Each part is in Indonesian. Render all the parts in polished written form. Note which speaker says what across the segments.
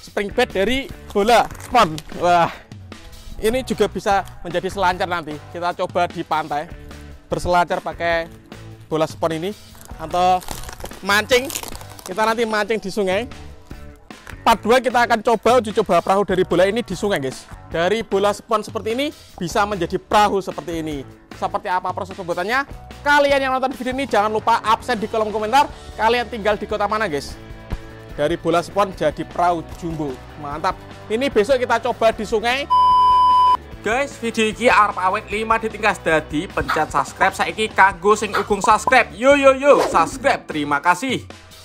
Speaker 1: spring bed dari bola spon. Wah, ini juga bisa menjadi selancar nanti. Kita coba di pantai berselancar pakai bola spon ini, atau mancing. Kita nanti mancing di sungai. Part 2 kita akan coba uji coba perahu dari bola ini di sungai, guys. Dari bola spon seperti ini bisa menjadi perahu seperti ini. Seperti apa proses pembuatannya? Kalian yang nonton video ini jangan lupa absen di kolom komentar. Kalian tinggal di kota mana, guys? Dari bola spon jadi perahu jumbo. Mantap. Ini besok kita coba di sungai. Guys, video ini arep awet 5 ditingkas dadi pencet subscribe saiki kanggo sing ugung subscribe. Yo subscribe. Terima kasih.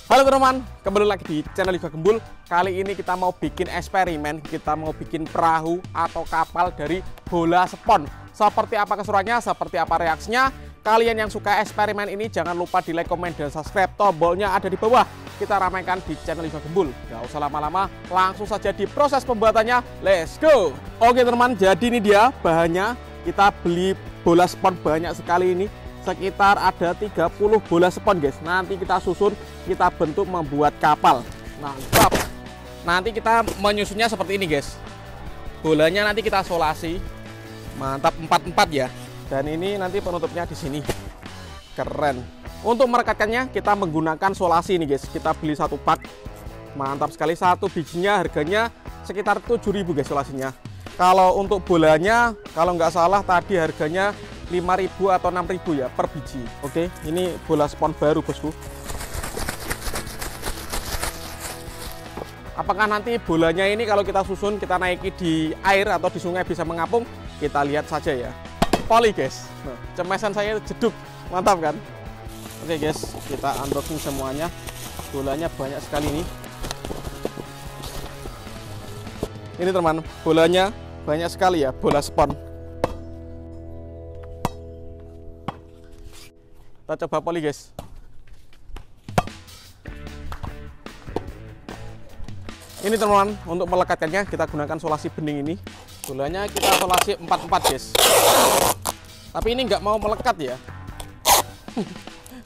Speaker 1: Halo teman-teman, kembali lagi di channel Liga Gembul. Kali ini kita mau bikin eksperimen, kita mau bikin perahu atau kapal dari bola spon. Seperti apa keseruannya, seperti apa reaksinya? Kalian yang suka eksperimen ini jangan lupa di like, komen, dan subscribe. Tombolnya ada di bawah. Kita ramaikan di channel Liga Gembul. Gak usah lama-lama, langsung saja di proses pembuatannya. Let's go! Oke teman-teman, jadi ini dia bahannya. Kita beli bola spon banyak sekali ini. Sekitar ada 30 bola spon, guys. Nanti kita susun, kita bentuk membuat kapal. Mantap. Nanti kita menyusunnya seperti ini, guys. Bolanya nanti kita solasi. Mantap, 4-4 ya. Dan ini nanti penutupnya di sini. Keren. Untuk merekatkannya kita menggunakan solasi ini, guys. Kita beli satu pak. Mantap sekali, satu bijinya harganya sekitar 7.000, guys, solasinya. Kalau untuk bolanya, kalau nggak salah tadi harganya 5.000 atau 6.000 ya per biji. Oke, ini bola spon baru, bosku. Apakah nanti bolanya ini kalau kita susun, kita naiki di air atau di sungai bisa mengapung? Kita lihat saja ya. Poli, guys. Nah, cemesan saya jeduk. Mantap kan? Oke, guys, kita unboxing semuanya. Bolanya banyak sekali nih. Ini teman, bolanya banyak sekali ya, bola spon. Kita coba poli, guys. Ini teman-teman, untuk melekatkannya kita gunakan solasi bening ini. Bolanya kita solasi 4-4, guys. Tapi ini nggak mau melekat ya.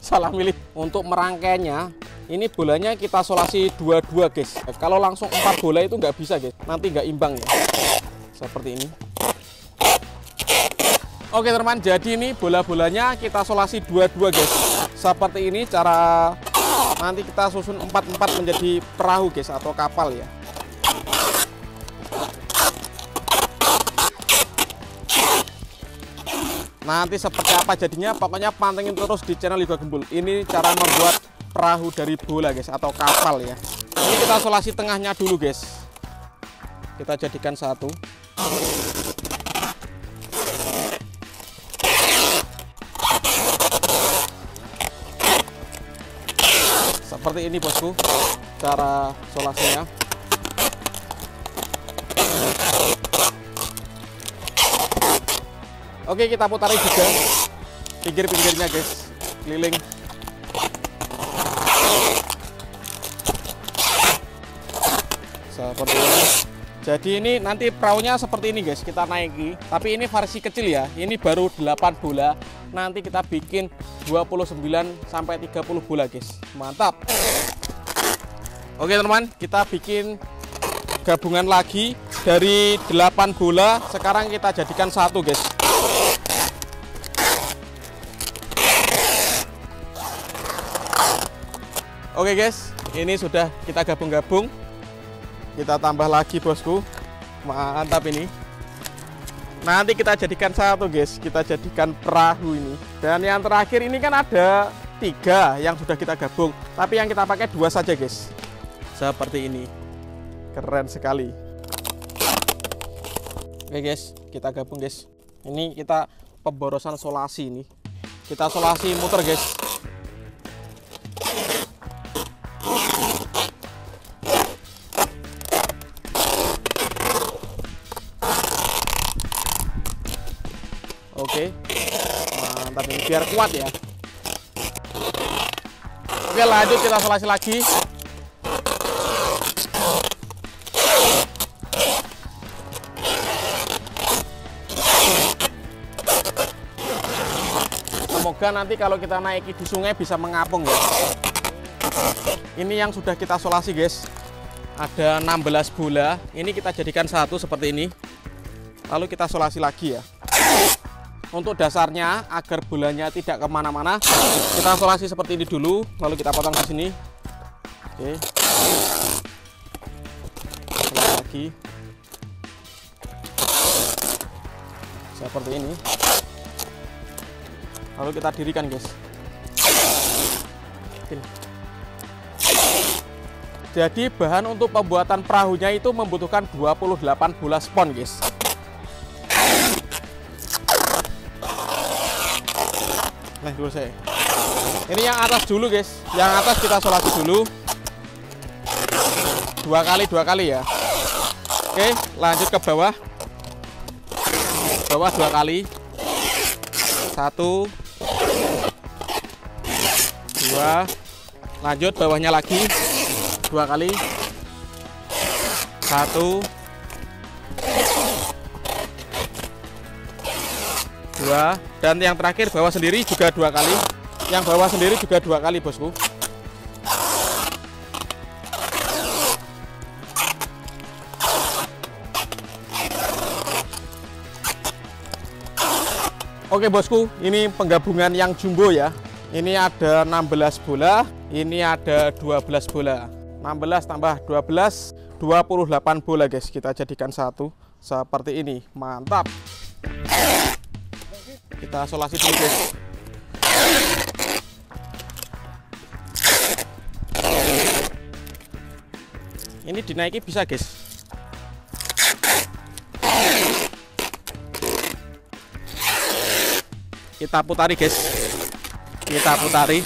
Speaker 1: Salah milih. Untuk merangkainya, ini bolanya kita solasi 2-2, guys. Kalau langsung 4 bola itu nggak bisa, guys. Nanti nggak imbang ya. Seperti ini. Oke teman-teman, jadi ini bola-bolanya kita solasi 2-2, guys. Seperti ini cara nanti kita susun 4-4 menjadi perahu, guys, atau kapal ya. Nanti seperti apa jadinya, pokoknya pantengin terus di channel Liga Gembul. Ini cara membuat perahu dari bola, guys, atau kapal ya. Ini kita solasi tengahnya dulu, guys. Kita jadikan satu. Seperti ini, bosku, cara solasinya. Oke, kita putari juga pinggir-pinggirnya, guys, keliling. Seperti ini. Jadi ini nanti perahunya seperti ini, guys, kita naiki. Tapi ini versi kecil ya. Ini baru 8 bola. Nanti kita bikin 29 sampai 30 bola, guys. Mantap. Oke teman-teman, kita bikin gabungan lagi dari 8 bola. Sekarang kita jadikan satu, guys. Oke, guys, ini sudah kita gabung-gabung. Kita tambah lagi, bosku. Mantap ini. Nanti kita jadikan satu, guys. Kita jadikan perahu ini. Dan yang terakhir ini kan ada 3 yang sudah kita gabung. Tapi yang kita pakai 2 saja, guys. Seperti ini. Keren sekali. Oke, guys, kita gabung, guys. Ini kita pemborosan solasi ini. Kita solasi muter, guys. Oke, mantap ini biar kuat ya. Oke, lanjut kita solasi lagi. Semoga nanti kalau kita naiki di sungai bisa mengapung ya. Ini yang sudah kita solasi, guys. ada 16 bola. Ini kita jadikan satu seperti ini. Lalu kita solasi lagi ya. Untuk dasarnya agar bolanya tidak kemana-mana, kita solasi seperti ini dulu. Lalu kita potong di sini. Oke. Solasi lagi. Seperti ini. Lalu kita dirikan, guys. Jadi bahan untuk pembuatan perahunya itu membutuhkan 28 bola spon, guys. Nah, dulu saya. Ini yang atas dulu, guys. Yang atas kita solasi dulu. Dua kali ya. Oke, lanjut ke bawah. Bawah 2 kali. 1 2. Lanjut bawahnya lagi 2 kali. 1 2. Dan yang terakhir bawah sendiri juga 2 kali. Yang bawah sendiri juga 2 kali, bosku. Oke, bosku, ini penggabungan yang jumbo ya. Ini ada 16 bola, ini ada 12 bola. 16 tambah 12, 28 bola, guys. Kita jadikan satu seperti ini. Mantap. Kita solasi dulu, guys. Ini dinaiki bisa, guys. Kita putari, guys. Kita putari.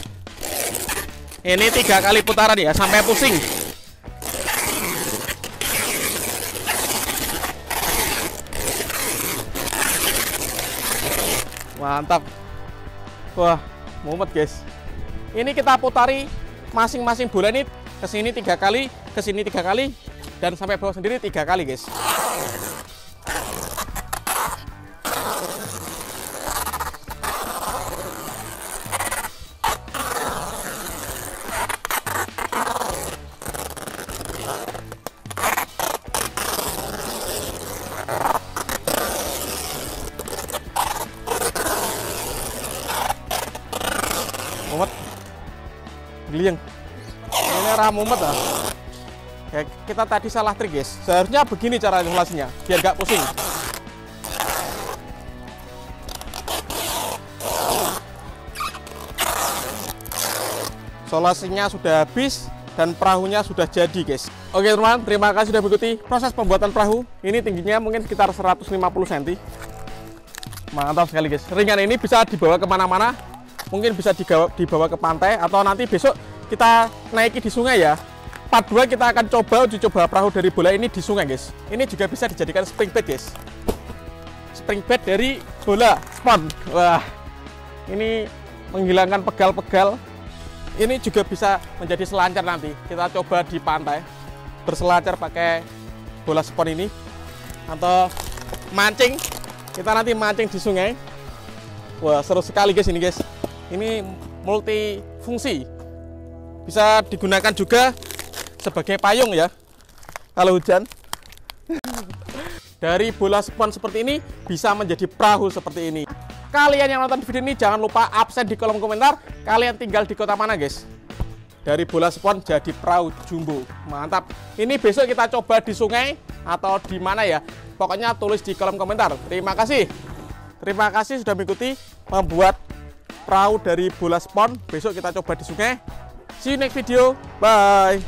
Speaker 1: Ini 3 kali putaran ya, sampai pusing. Mantap. Wah, mumet, guys. Ini kita putari masing-masing bola ini ke sini 3 kali, ke sini 3 kali, dan sampai bawah sendiri 3 kali, guys. Mumet, geliang. Ini ramumet ah. Ya, kita tadi salah trik, guys. Seharusnya begini cara solasinya, biar gak pusing. Solasinya sudah habis dan perahunya sudah jadi, guys. Oke, teman-teman, terima kasih sudah mengikuti proses pembuatan perahu. Ini tingginya mungkin sekitar 150 cm. Mantap sekali, guys. Ringan ini bisa dibawa kemana-mana. Mungkin bisa dibawa ke pantai, atau nanti besok kita naiki di sungai ya. Part 2 kita akan uji coba perahu dari bola ini di sungai, guys. Ini juga bisa dijadikan spring bed, guys. Spring bed dari bola spon. Wah, ini menghilangkan pegal-pegal. Ini juga bisa menjadi selancar nanti. Kita coba di pantai berselancar pakai bola spon ini, atau mancing. Kita nanti mancing di sungai. Wah, seru sekali, guys, ini, guys. Ini multifungsi, bisa digunakan juga sebagai payung ya kalau hujan. Dari bola spon seperti ini bisa menjadi perahu seperti ini. Kalian yang nonton video ini jangan lupa absen di kolom komentar kalian tinggal di kota mana, guys. Dari bola spon jadi perahu jumbo. Mantap. Ini besok kita coba di sungai atau di mana ya, pokoknya tulis di kolom komentar. Terima kasih sudah mengikuti membuat perahu dari bola spon. Besok kita coba di sungai. See you next video. Bye.